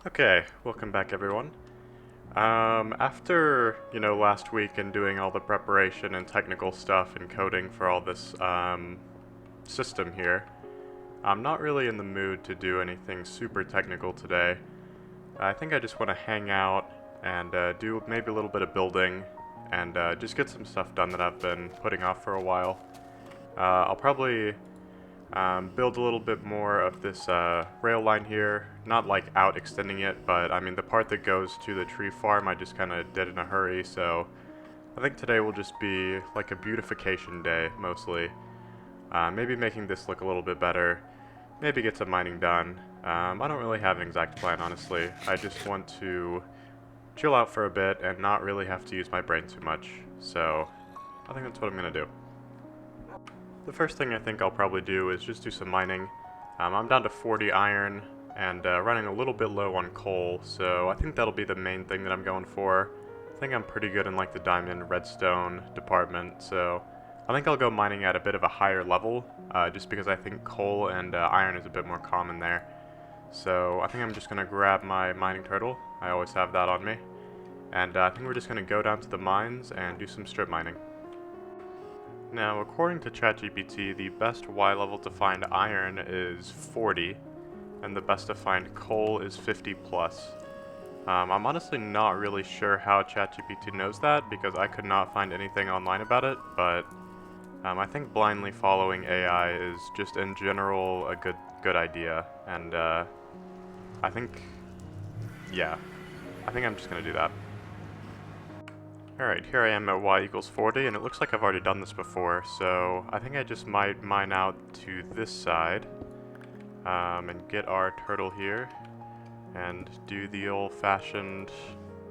Okay, welcome back everyone. After, last week and doing all the preparation and technical stuff and coding for all this, system here, I'm not really in the mood to do anything super technical today. I think I just want to hang out and do maybe a little bit of building and just get some stuff done that I've been putting off for a while. I'll probably build a little bit more of this rail line here, not like out extending it, but I mean the part that goes to the tree farm I just kind of did in a hurry, so I think today will just be like a beautification day mostly. Maybe making this look a little bit better, maybe get some mining done. I don't really have an exact plan, honestly. I just want to chill out for a bit and not really have to use my brain too much, so I think that's what I'm gonna do. The first thing I think I'll probably do is just do some mining. I'm down to 40 iron and running a little bit low on coal, so I think that'll be the main thing that I'm going for. I think I'm pretty good in like the diamond redstone department, so I think I'll go mining at a bit of a higher level, just because I think coal and iron is a bit more common there. So I think I'm just going to grab my mining turtle. I always have that on me. And I think we're just going to go down to the mines and do some strip mining. Now, according to ChatGPT, the best Y level to find iron is 40, and the best to find coal is 50 plus. I'm honestly not really sure how ChatGPT knows that, because I could not find anything online about it, but I think blindly following AI is just in general a good idea, and I think, yeah, I think I'm just going to do that. Alright, here I am at y equals 40, and it looks like I've already done this before, so I think I just might mine out to this side, and get our turtle here, and do the old-fashioned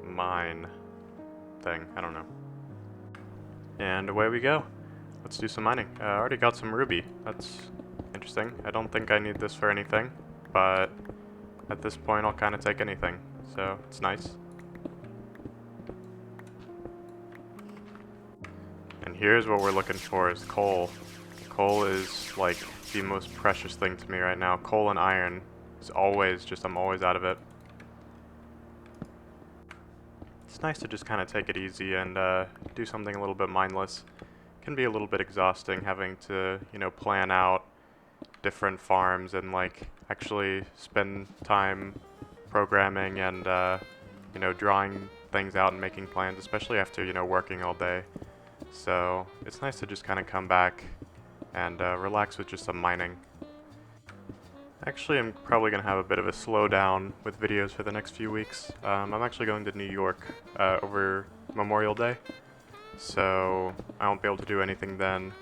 mine thing, I don't know. And away we go. Let's do some mining. I already got some ruby, that's interesting. I don't think I need this for anything, but at this point I'll kind of take anything, so it's nice. And here's what we're looking for is coal. Coal is like the most precious thing to me right now. Coal and iron is always just, I'm always out of it. It's nice to just kind of take it easy and do something a little bit mindless. It can be a little bit exhausting having to, plan out different farms and like actually spend time programming and, drawing things out and making plans, especially after, working all day. So it's nice to just kind of come back and relax with just some mining. Actually, I'm probably going to have a bit of a slowdown with videos for the next few weeks. I'm actually going to New York over Memorial Day, so I won't be able to do anything then.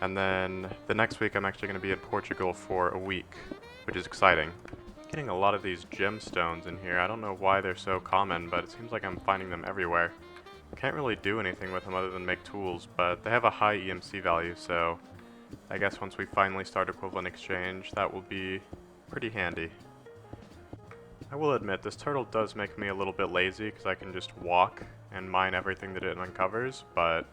And then the next week I'm actually going to be in Portugal for a week, which is exciting. Getting a lot of these gemstones in here. I don't know why they're so common, but it seems like I'm finding them everywhere. Can't really do anything with them other than make tools, but they have a high EMC value, so I guess once we finally start equivalent exchange, that will be pretty handy. I will admit, this turtle does make me a little bit lazy because I can just walk and mine everything that it uncovers, but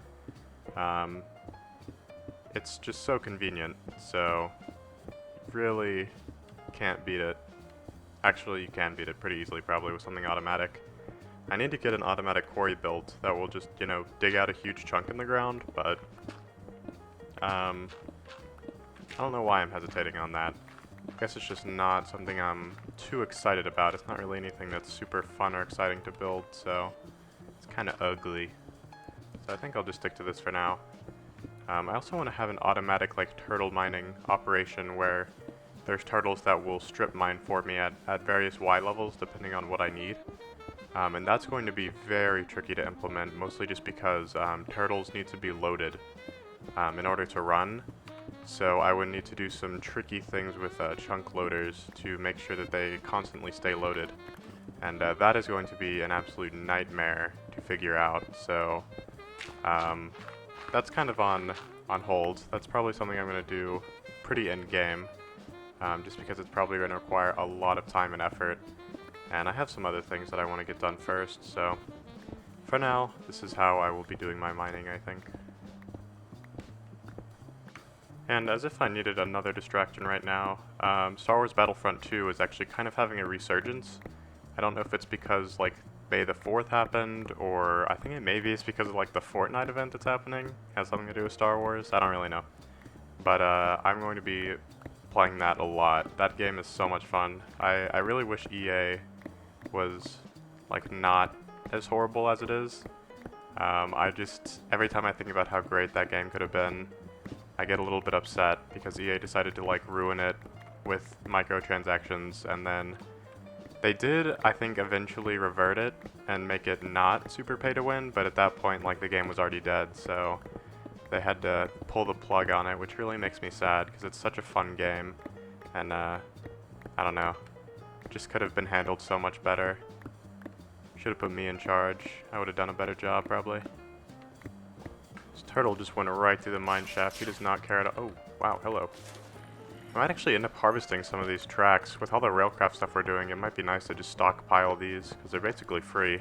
it's just so convenient, so really can't beat it. Actually, you can beat it pretty easily probably with something automatic. I need to get an automatic quarry built that will just, dig out a huge chunk in the ground, but I don't know why I'm hesitating on that. I guess it's just not something I'm too excited about. It's not really anything that's super fun or exciting to build, so it's kind of ugly. So I think I'll just stick to this for now. I also want to have an automatic turtle mining operation where there's turtles that will strip mine for me at various Y levels depending on what I need. And that's going to be very tricky to implement, mostly just because turtles need to be loaded in order to run. So I would need to do some tricky things with chunk loaders to make sure that they constantly stay loaded. And that is going to be an absolute nightmare to figure out. So that's kind of on hold. That's probably something I'm going to do pretty end-game, just because it's probably going to require a lot of time and effort. And I have some other things that I want to get done first, so for now, this is how I will be doing my mining, I think. And as if I needed another distraction right now, Star Wars Battlefront 2 is actually kind of having a resurgence. I don't know if it's because like May the 4th happened, or I think it maybe it's because of like the Fortnite event that's happening. It has something to do with Star Wars. I don't really know. But I'm going to be playing that a lot. That game is so much fun. I really wish EA was like not as horrible as it is. I just, every time I think about how great that game could have been, I get a little bit upset because EA decided to like ruin it with microtransactions, and then they did, I think, eventually revert it and make it not super pay to win, but at that point like the game was already dead, so they had to pull the plug on it, which really makes me sad because it's such a fun game, and I don't know, just could have been handled so much better. Should have put me in charge. I would have done a better job, probably. This turtle just went right through the mine shaft. He does not care at all. Oh, wow, hello. I might actually end up harvesting some of these tracks. With all the Railcraft stuff we're doing, it might be nice to just stockpile these, because they're basically free.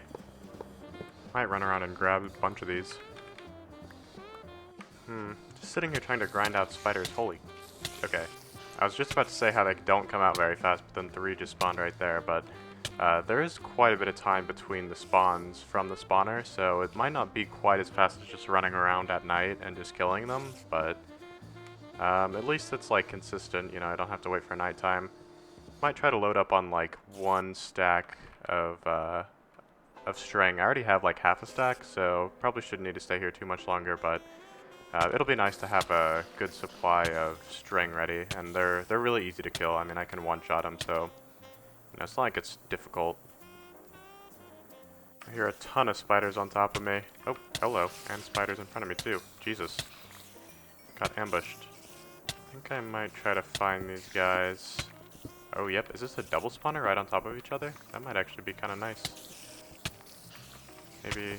Might run around and grab a bunch of these. Just sitting here trying to grind out spiders. Holy. Okay. I was just about to say how they don't come out very fast, but then 3 just spawned right there, but there is quite a bit of time between the spawns from the spawner, so it might not be quite as fast as just running around at night and just killing them, but at least it's like consistent, you know, I don't have to wait for nighttime. Might try to load up on like 1 stack of string. I already have like half a stack, so probably shouldn't need to stay here too much longer, but it'll be nice to have a good supply of string ready, and they're really easy to kill. I mean, I can one-shot them, so you know, it's not like it's difficult. I hear a ton of spiders on top of me. Oh, hello, and spiders in front of me too. Jesus. Got ambushed. I think I might try to find these guys. Oh, yep, is this a double spawner right on top of each other? That might actually be kind of nice. Maybe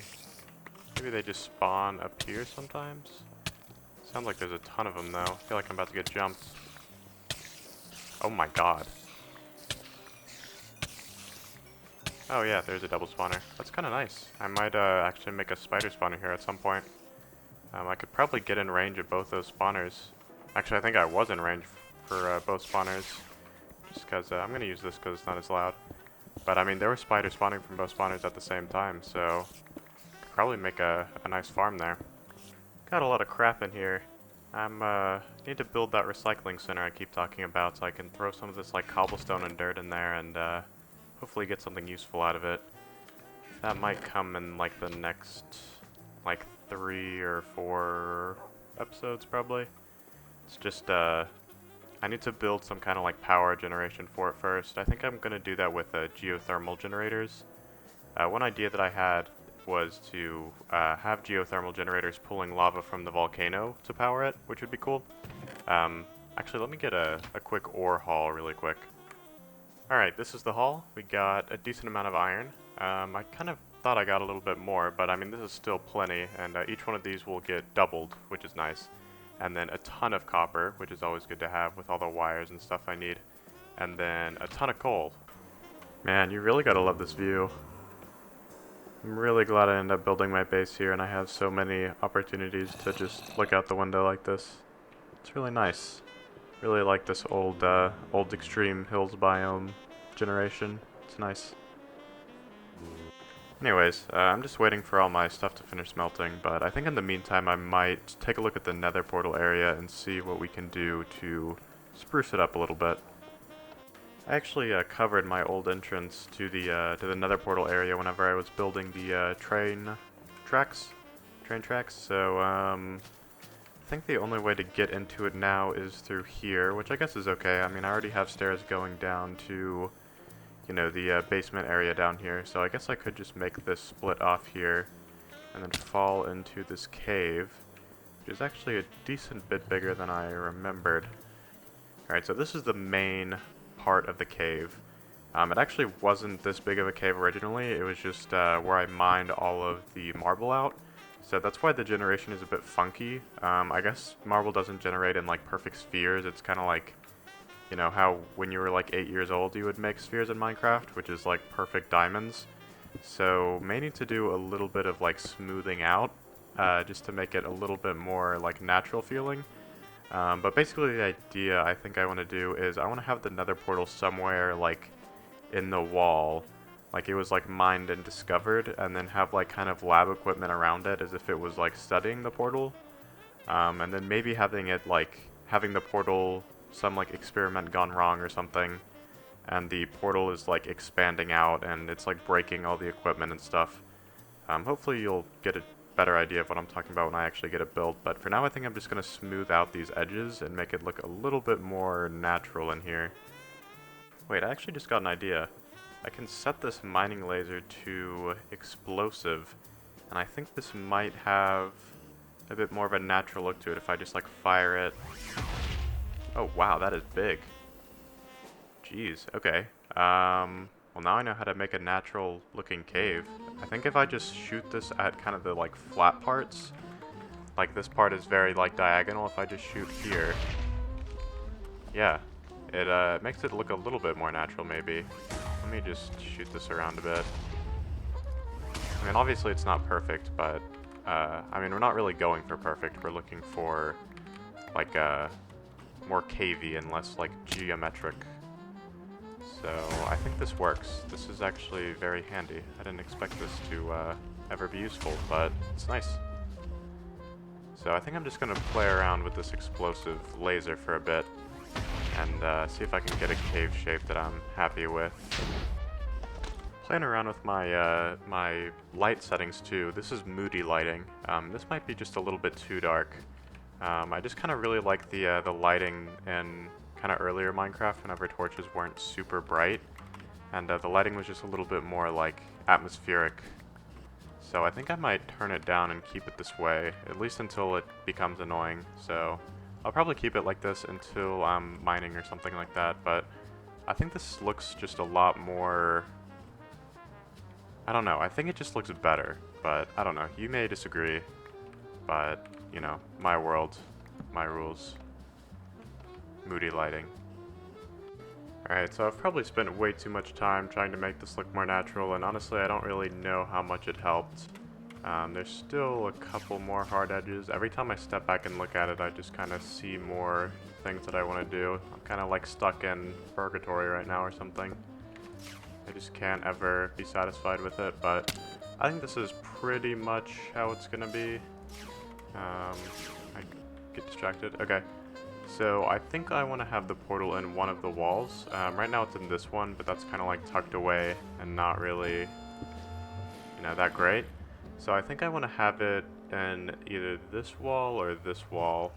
they just spawn up here sometimes? Sounds like there's a ton of them though. I feel like I'm about to get jumped. Oh my god. Oh yeah, there's a double spawner. That's kind of nice. I might actually make a spider spawner here at some point. I could probably get in range of both those spawners. Actually, I think I was in range for both spawners. Just because I'm going to use this because it's not as loud. But I mean, there were spiders spawning from both spawners at the same time, so could probably make a nice farm there. Got a lot of crap in here. Need to build that recycling center I keep talking about so I can throw some of this like cobblestone and dirt in there and hopefully get something useful out of it. That might come in like the next like 3 or 4 episodes probably. It's just I need to build some kind of like power generation for it first. I think I'm gonna do that with geothermal generators. One idea that I had was to have geothermal generators pulling lava from the volcano to power it, which would be cool. Actually, let me get a quick ore haul really quick. Alright, this is the haul. We got a decent amount of iron. I kind of thought I got a little bit more, but I mean, this is still plenty, and each one of these will get doubled, which is nice. And then a ton of copper, which is always good to have with all the wires and stuff I need. And then a ton of coal. Man, you really gotta love this view. I'm really glad I ended up building my base here, and I have so many opportunities to just look out the window like this. It's really nice. Really like this old extreme hills biome generation. It's nice. Anyways, I'm just waiting for all my stuff to finish melting, but I think in the meantime I might take a look at the nether portal area and see what we can do to spruce it up a little bit. I actually covered my old entrance to the nether portal area whenever I was building the train tracks, so I think the only way to get into it now is through here, which I guess is okay. I mean, I already have stairs going down to, you know, the basement area down here, so I guess I could just make this split off here and then fall into this cave, which is actually a decent bit bigger than I remembered. Alright, so this is the main part of the cave. It actually wasn't this big of a cave originally, it was just where I mined all of the marble out. So that's why the generation is a bit funky. I guess marble doesn't generate in like perfect spheres. It's kind of like, you know, how when you were like 8 years old you would make spheres in Minecraft, which is like perfect diamonds. So may need to do a little bit of like smoothing out, just to make it a little bit more like natural feeling. But basically the idea I think I want to do is I want to have the nether portal somewhere like in the wall, Like it was like mined and discovered, and then have like kind of lab equipment around it as if it was like studying the portal. And then maybe having it like, having the portal, some like experiment gone wrong or something, and the portal is like expanding out and it's like breaking all the equipment and stuff. Hopefully you'll get a better idea of what I'm talking about when I actually get it built, but for now I think I'm just going to smooth out these edges and make it look a little bit more natural in here. Wait, I actually just got an idea. I can set this mining laser to explosive, and I think this might have a bit more of a natural look to it if I just like fire it. Oh wow, that is big. Jeez, okay. Well now I know how to make a natural looking cave. I think if I just shoot this at kind of the like flat parts, like this part is very like diagonal, if I just shoot here, yeah, it makes it look a little bit more natural maybe. Let me just shoot this around a bit. I mean obviously it's not perfect, but I mean we're not really going for perfect, we're looking for like more cavey and less like geometric. So I think this works. This is actually very handy. I didn't expect this to ever be useful, but it's nice. So I think I'm just going to play around with this explosive laser for a bit and see if I can get a cave shape that I'm happy with. Playing around with my my light settings too. This is moody lighting. This might be just a little bit too dark. I just kind of really like the lighting in kind of earlier Minecraft whenever torches weren't super bright, and the lighting was just a little bit more like atmospheric. So I think I might turn it down and keep it this way, at least until it becomes annoying. So I'll probably keep it like this until I'm mining or something like that, but I think this looks just a lot more, I don't know, I think it just looks better, but I don't know, you may disagree, but you know, my world, my rules. Moody lighting. Alright, so I've probably spent way too much time trying to make this look more natural, and honestly I don't really know how much it helped. There's still a couple more hard edges. Every time I step back and look at it, I just kind of see more things that I want to do. I'm kind of like stuck in purgatory right now or something. I just can't ever be satisfied with it, but I think this is pretty much how it's gonna be. I get distracted. Okay. So I think I want to have the portal in one of the walls. Right now it's in this one, but that's kind of like tucked away and not really, you know, that great. So I think I want to have it in either this wall or this wall.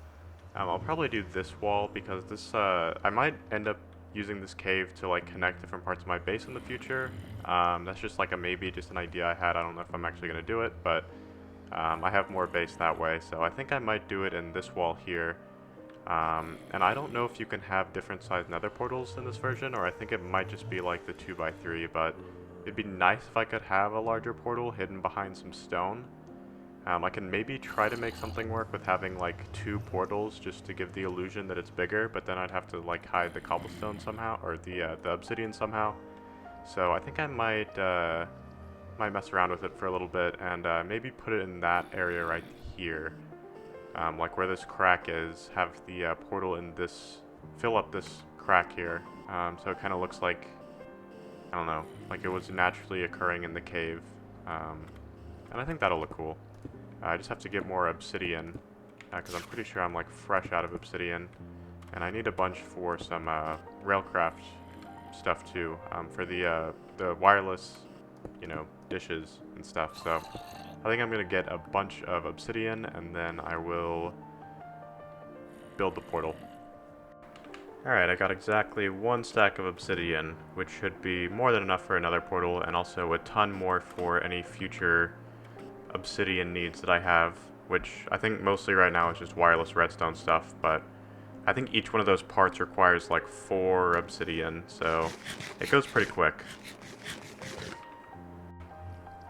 I'll probably do this wall because this, I might end up using this cave to like connect different parts of my base in the future. That's just like a maybe, just an idea I had. I don't know if I'm actually going to do it, but I have more base that way. So I think I might do it in this wall here. And I don't know if you can have different sized nether portals in this version, or I think it might just be like the 2x3, but it'd be nice if I could have a larger portal hidden behind some stone. I can maybe try to make something work with having like 2 portals just to give the illusion that it's bigger, but then I'd have to like hide the cobblestone somehow, or the obsidian somehow. So I think I might mess around with it for a little bit and maybe put it in that area right here. Like where this crack is, have the portal in this, fill up this crack here, so it kind of looks like, I don't know, like it was naturally occurring in the cave, and I think that'll look cool. I just have to get more obsidian, because I'm pretty sure I'm like fresh out of obsidian, and I need a bunch for some Railcraft stuff too, for the wireless, you know, dishes and stuff, so I think I'm going to get a bunch of obsidian, and then I will build the portal. Alright, I got exactly 1 stack of obsidian, which should be more than enough for another portal, and also a ton more for any future obsidian needs that I have, which I think mostly right now is just wireless redstone stuff, but I think each one of those parts requires like 4 obsidian, so it goes pretty quick.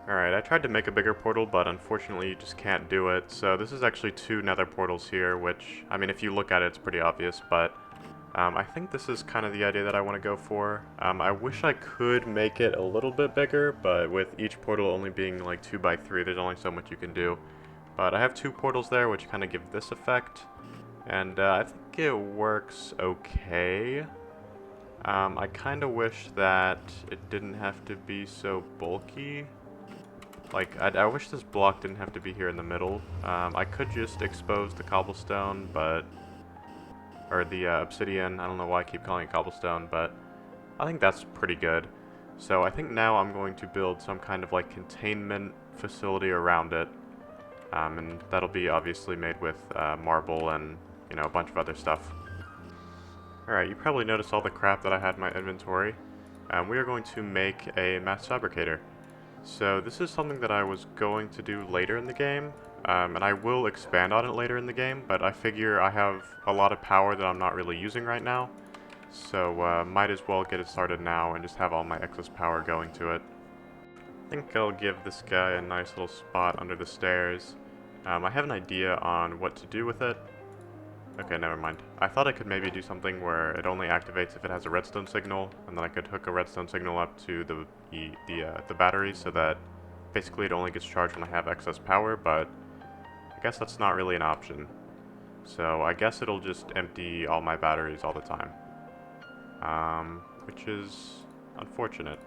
Alright, I tried to make a bigger portal, but unfortunately you just can't do it. So this is actually 2 nether portals here, which, I mean, if you look at it, it's pretty obvious, but I think this is kind of the idea that I want to go for. I wish I could make it a little bit bigger, but with each portal only being like 2x3, there's only so much you can do. But I have 2 portals there, which kind of give this effect, and I think it works okay. I kind of wish that it didn't have to be so bulky. Like, I wish this block didn't have to be here in the middle. I could just expose the cobblestone, but... or the obsidian. I don't know why I keep calling it cobblestone, but I think that's pretty good. So I think now I'm going to build some kind of like containment facility around it. And that'll be obviously made with marble and, you know, a bunch of other stuff. Alright, you probably noticed all the crap that I had in my inventory. We are going to make a mass fabricator. So this is something that I was going to do later in the game, and I will expand on it later in the game, but I figure I have a lot of power that I'm not really using right now, so might as well get it started now and just have all my excess power going to it. I think I'll give this guy a nice little spot under the stairs. I have an idea on what to do with it. Okay, never mind. I thought I could maybe do something where it only activates if it has a redstone signal, and then I could hook a redstone signal up to the battery so that basically it only gets charged when I have excess power, but I guess that's not really an option. So I guess it'll just empty all my batteries all the time. Which is unfortunate.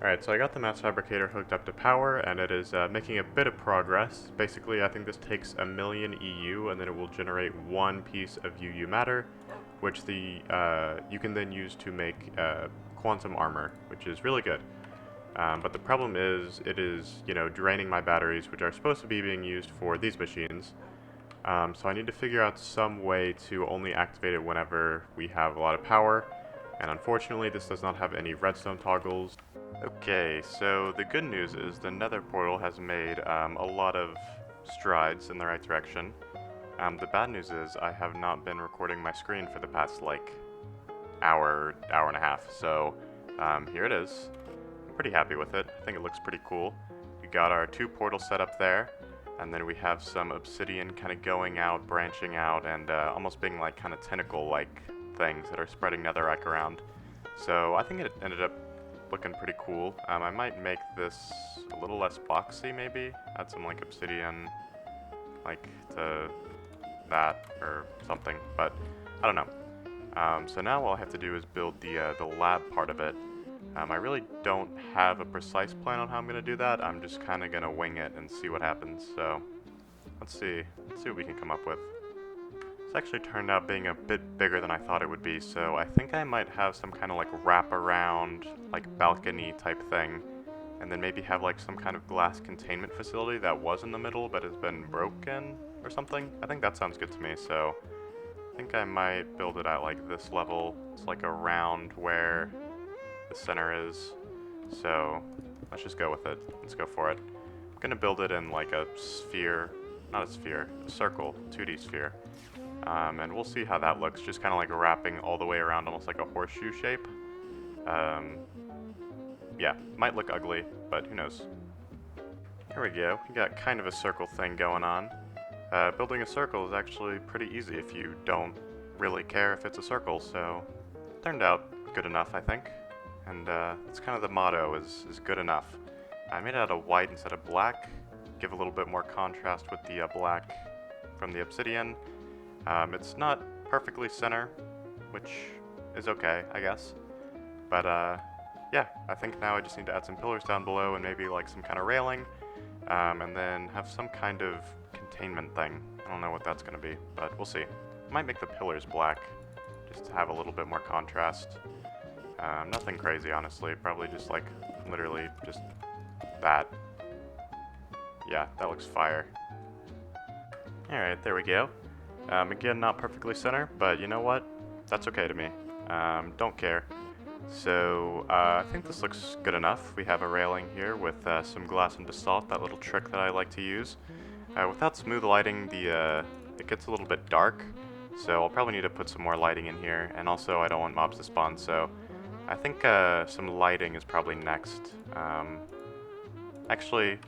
Alright, so I got the mass fabricator hooked up to power, and it is making a bit of progress. Basically, I think this takes 1,000,000 EU, and then it will generate one piece of UU matter, which you can then use to make quantum armor, which is really good. But the problem is, it is, you know, draining my batteries, which are supposed to be being used for these machines. So I need to figure out some way to only activate it whenever we have a lot of power, and unfortunately this does not have any redstone toggles. Okay, so the good news is the nether portal has made a lot of strides in the right direction. The bad news is I have not been recording my screen for the past, like, hour and a half, so here it is. I'm pretty happy with it. I think it looks pretty cool. We got our 2 portals set up there, and then we have some obsidian kind of going out, branching out, and almost being like kind of tentacle-like things that are spreading netherrack around. So I think it ended up looking pretty cool. I might make this a little less boxy maybe, add some like obsidian like to that or something, but I don't know. So now all I have to do is build the lab part of it. I really don't have a precise plan on how I'm going to do that. I'm just kind of going to wing it and see what happens. So let's see what we can come up with. It's actually turned out being a bit bigger than I thought it would be, so I think I might have some kind of like wrap-around, like balcony type thing, and then maybe have like some kind of glass containment facility that was in the middle but has been broken or something. I think that sounds good to me, so I think I might build it at like this level. It's like around where the center is, so let's just go with it. Let's go for it. I'm gonna build it in like a sphere, not a sphere, a circle, 2D sphere. And we'll see how that looks, just kind of like wrapping all the way around, almost like a horseshoe shape. Yeah, might look ugly, but who knows. Here we go, we got kind of a circle thing going on. Building a circle is actually pretty easy if you don't really care if it's a circle, so it turned out good enough, I think. And it's kind of the motto, is good enough. I made it out of white instead of black, give a little bit more contrast with the black from the obsidian. It's not perfectly center, which is okay, I guess. But, yeah, I think now I just need to add some pillars down below and maybe like some kind of railing, and then have some kind of containment thing. I don't know what that's going to be, but we'll see. I might make the pillars black, just to have a little bit more contrast. Nothing crazy, honestly. Probably just like, literally just that. Yeah, that looks fire. Alright, there we go. Again, not perfectly center, but you know what? That's okay to me. Don't care. So, I think this looks good enough. We have a railing here with some glass and basalt, that little trick that I like to use. Without smooth lighting, it gets a little bit dark, so I'll probably need to put some more lighting in here, and also I don't want mobs to spawn, so I think some lighting is probably next. Actually,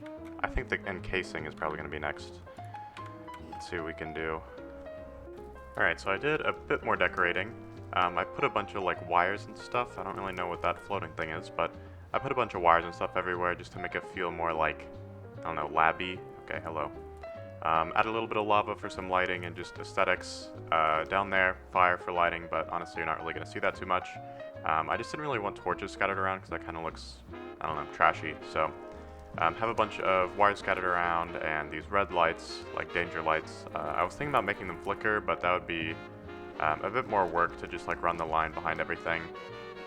I think the encasing is probably going to be next. Let's see what we can do. Alright, so I did a bit more decorating. I put a bunch of like wires and stuff. I don't really know what that floating thing is, but I put a bunch of wires and stuff everywhere just to make it feel more like, I don't know, labby. Okay, hello. Add a little bit of lava for some lighting and just aesthetics. Down there, fire for lighting, but honestly you're not really going to see that too much. I just didn't really want torches scattered around because that kind of looks, I don't know, trashy. So have a bunch of wires scattered around and these red lights, like danger lights. I was thinking about making them flicker, but that would be a bit more work to just like run the line behind everything.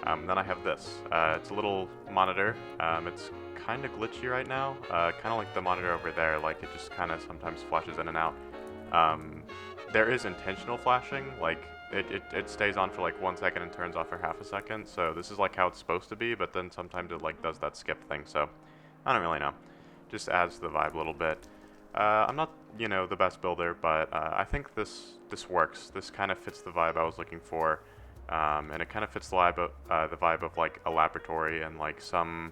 Then I have this. It's a little monitor. It's kind of glitchy right now, kind of like the monitor over there, like it just kind of sometimes flashes in and out. There is intentional flashing, like it stays on for like 1 second and turns off for half a second, so this is like how it's supposed to be, but then sometimes it like does that skip thing, so I don't really know. Just adds to the vibe a little bit. I'm not, you know, the best builder, but I think this works. This kind of fits the vibe I was looking for, and it kind of fits the vibe of like a laboratory and like some,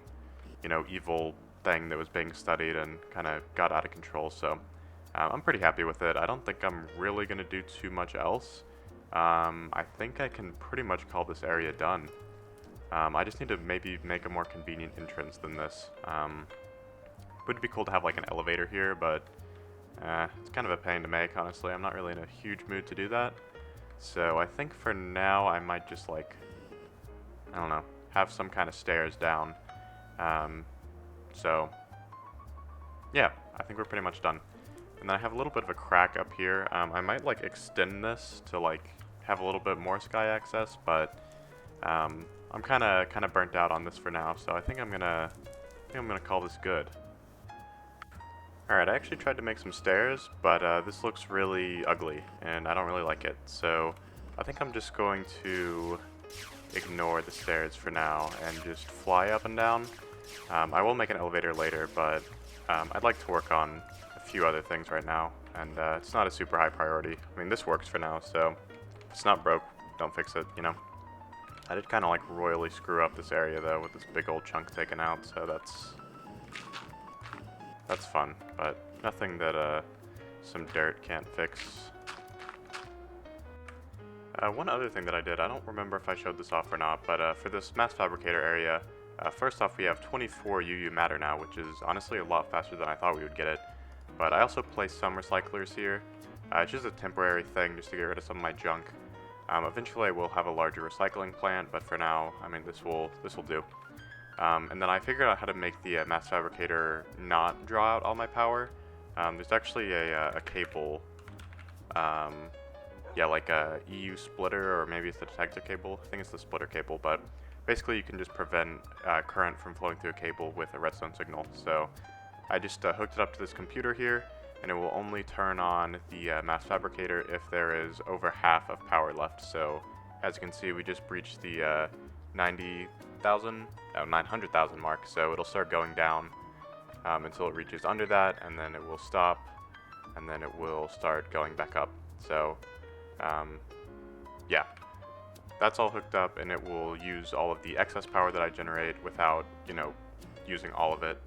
you know, evil thing that was being studied and kind of got out of control. So I'm pretty happy with it. I don't think I'm really going to do too much else. I think I can pretty much call this area done. I just need to maybe make a more convenient entrance than this. Would be cool to have like an elevator here, but it's kind of a pain to make, honestly. I'm not really in a huge mood to do that. So I think for now I might just like, I don't know, have some kind of stairs down. So yeah, I think we're pretty much done. And then I have a little bit of a crack up here. I might like extend this to like have a little bit more sky access, but I'm kind of burnt out on this for now. So I think I'm gonna call this good. Alright, I actually tried to make some stairs, but this looks really ugly, and I don't really like it. So I think I'm just going to ignore the stairs for now and just fly up and down. I will make an elevator later, but I'd like to work on a few other things right now, and it's not a super high priority. I mean, this works for now, so if it's not broke, don't fix it, you know? I did kind of like royally screw up this area though with this big old chunk taken out, so that's fun, but nothing that some dirt can't fix. One other thing that I did, I don't remember if I showed this off or not, but for this mass fabricator area, first off we have 24 UU matter now, which is honestly a lot faster than I thought we would get it. But I also placed some recyclers here. It's just a temporary thing just to get rid of some of my junk. Eventually I will have a larger recycling plant, but for now, I mean, this will do. And then I figured out how to make the mass fabricator not draw out all my power. There's actually a cable, yeah, like a EU splitter, or maybe it's the detector cable. I think it's the splitter cable, but basically you can just prevent current from flowing through a cable with a redstone signal. So I just hooked it up to this computer here, and it will only turn on the mass fabricator if there is over half of power left. So as you can see, we just breached the 900,000 mark, so it'll start going down until it reaches under that, and then it will stop, and then it will start going back up. So yeah, that's all hooked up, and it will use all of the excess power that I generate without, you know, using all of it.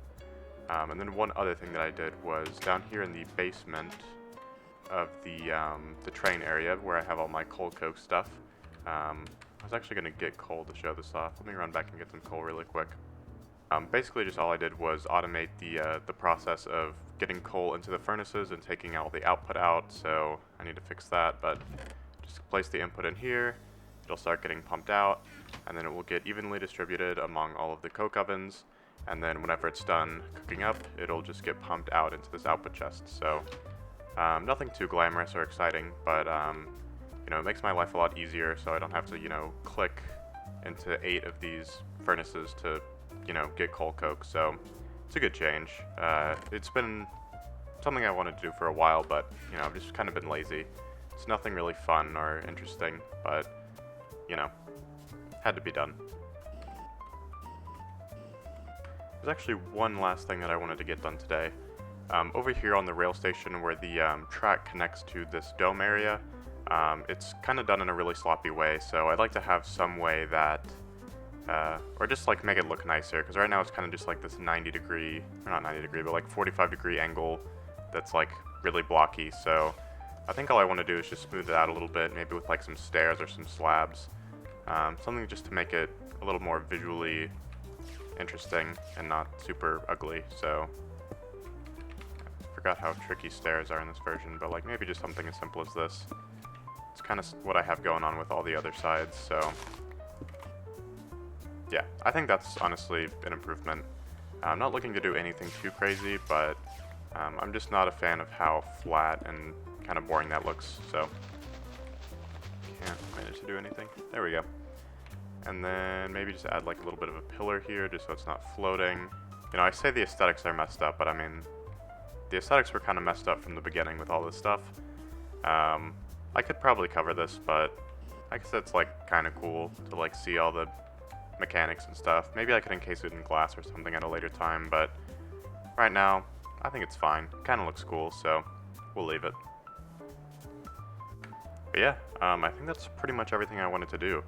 And then one other thing that I did was down here in the basement of the train area where I have all my coal coke stuff. I was actually going to get coal to show this off. Let me run back and get some coal really quick. Basically just all I did was automate the process of getting coal into the furnaces and taking all the output out, so I need to fix that, but just place the input in here, it'll start getting pumped out, and then it will get evenly distributed among all of the coke ovens, and then whenever it's done cooking up, it'll just get pumped out into this output chest. So nothing too glamorous or exciting, but you know, it makes my life a lot easier, so I don't have to, you know, click into 8 of these furnaces to, you know, get coal coke. So it's a good change. It's been something I wanted to do for a while, but you know, I've just kind of been lazy. It's nothing really fun or interesting, but you know, had to be done. There's actually one last thing that I wanted to get done today. Over here on the rail station where the track connects to this dome area, it's kind of done in a really sloppy way, so I'd like to have some way that, or just like make it look nicer, because right now it's kind of just like this 90 degree, or not 90 degree, but like 45 degree angle that's like really blocky. So I think all I want to do is just smooth it out a little bit, maybe with like some stairs or some slabs, something just to make it a little more visually interesting and not super ugly. So I forgot how tricky stairs are in this version, but like maybe just something as simple as this. It's kind of what I have going on with all the other sides, so yeah, I think that's honestly an improvement. I'm not looking to do anything too crazy, but I'm just not a fan of how flat and kind of boring that looks, so can't manage to do anything. There we go. And then maybe just add like a little bit of a pillar here, just so it's not floating. You know, I say the aesthetics are messed up, but I mean, the aesthetics were kind of messed up from the beginning with all this stuff. I could probably cover this, but I guess it's like kind of cool to like see all the mechanics and stuff. Maybe I could encase it in glass or something at a later time, but right now, I think it's fine. Kind of looks cool, so we'll leave it. But yeah, I think that's pretty much everything I wanted to do.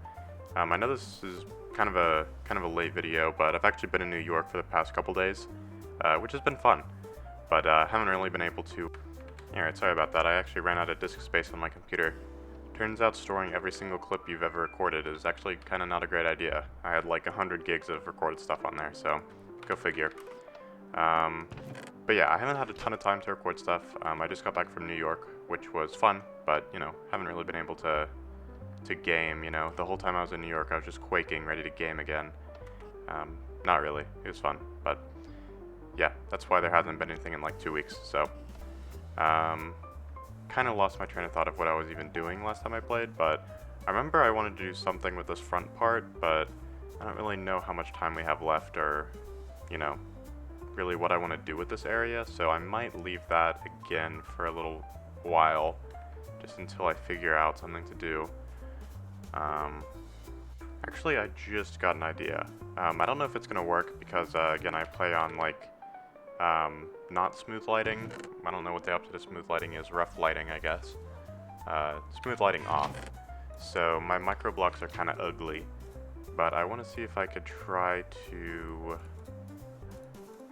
I know this is kind of a late video, but I've actually been in New York for the past couple days, which has been fun. But haven't really been able to. Alright, sorry about that. I actually ran out of disk space on my computer. Turns out storing every single clip you've ever recorded is actually kind of not a great idea. I had like 100 gigs of recorded stuff on there, so go figure. But yeah, I haven't had a ton of time to record stuff. I just got back from New York, which was fun, but you know, haven't really been able to game, you know. The whole time I was in New York, I was just quaking, ready to game again. Not really. It was fun, but yeah, that's why there hasn't been anything in like 2 weeks, so kind of lost my train of thought of what I was even doing last time I played, but I remember I wanted to do something with this front part, but I don't really know how much time we have left or, you know, really what I want to do with this area, so I might leave that again for a little while, just until I figure out something to do. Actually, I just got an idea. I don't know if it's going to work because, again, I play on, like, not smooth lighting. I don't know what the opposite of smooth lighting is. Rough lighting, I guess. Smooth lighting off. So my micro blocks are kind of ugly. But I want to see if I could try to...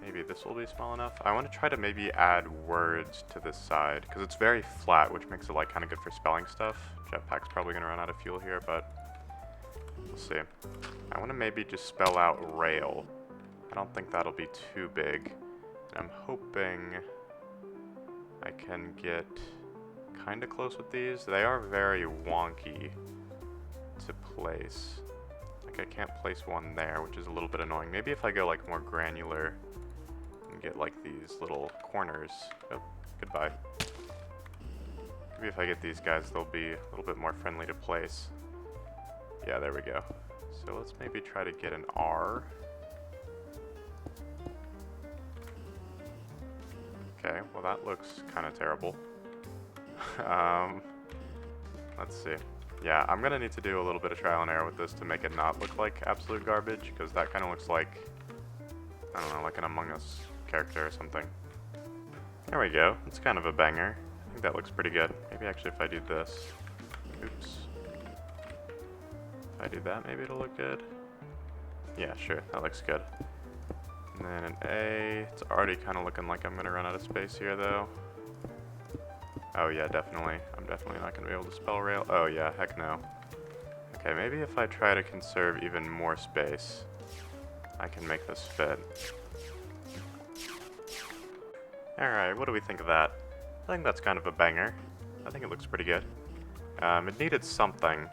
Maybe this will be small enough. I want to try to maybe add words to this side, because it's very flat, which makes it like kind of good for spelling stuff. Jetpack's probably going to run out of fuel here, but we'll see. I want to maybe just spell out rail. I don't think that'll be too big. I'm hoping I can get kind of close with these. They are very wonky to place. Like I can't place one there, which is a little bit annoying. Maybe if I go like more granular and get like these little corners. Oh, goodbye. Maybe if I get these guys, they'll be a little bit more friendly to place. Yeah, there we go. So let's maybe try to get an R. Okay, well that looks kind of terrible. Let's see. Yeah, I'm gonna need to do a little bit of trial and error with this to make it not look like absolute garbage, because that kind of looks like, I don't know, like an Among Us character or something. There we go. It's kind of a banger. I think that looks pretty good. Maybe actually if I do this. Oops. If I do that, maybe it'll look good. Yeah, sure. That looks good. And then an A. It's already kind of looking like I'm going to run out of space here, though. Oh, yeah, definitely. I'm definitely not going to be able to spell rail. Oh, yeah, heck no. Okay, maybe if I try to conserve even more space, I can make this fit. Alright, what do we think of that? I think that's kind of a banger. I think it looks pretty good. It needed something.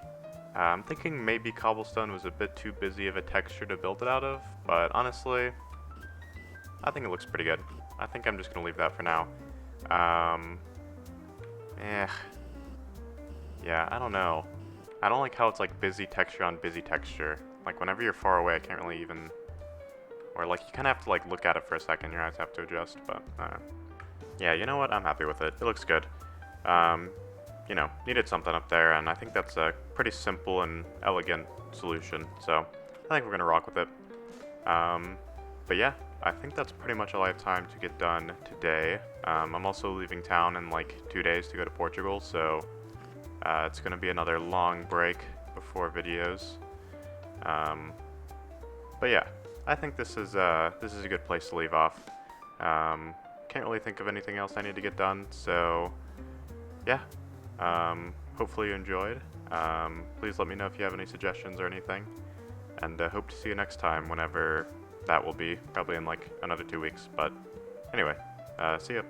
I'm thinking maybe cobblestone was a bit too busy of a texture to build it out of, but honestly, I think it looks pretty good. I think I'm just going to leave that for now. Yeah, I don't know. I don't like how it's like busy texture on busy texture. Like whenever you're far away, I can't really even... Or like you kind of have to like look at it for a second, your eyes have to adjust, but yeah, you know what? I'm happy with it. It looks good. You know, needed something up there, and I think that's a pretty simple and elegant solution, so I think we're going to rock with it. But yeah, I think that's pretty much all I have time to get done today. I'm also leaving town in like 2 days to go to Portugal, so it's going to be another long break before videos. But yeah, I think this is a good place to leave off. Can't really think of anything else I need to get done, so yeah. Hopefully you enjoyed. Please let me know if you have any suggestions or anything, and hope to see you next time, whenever that will be, probably in like another 2 weeks, but anyway, see ya.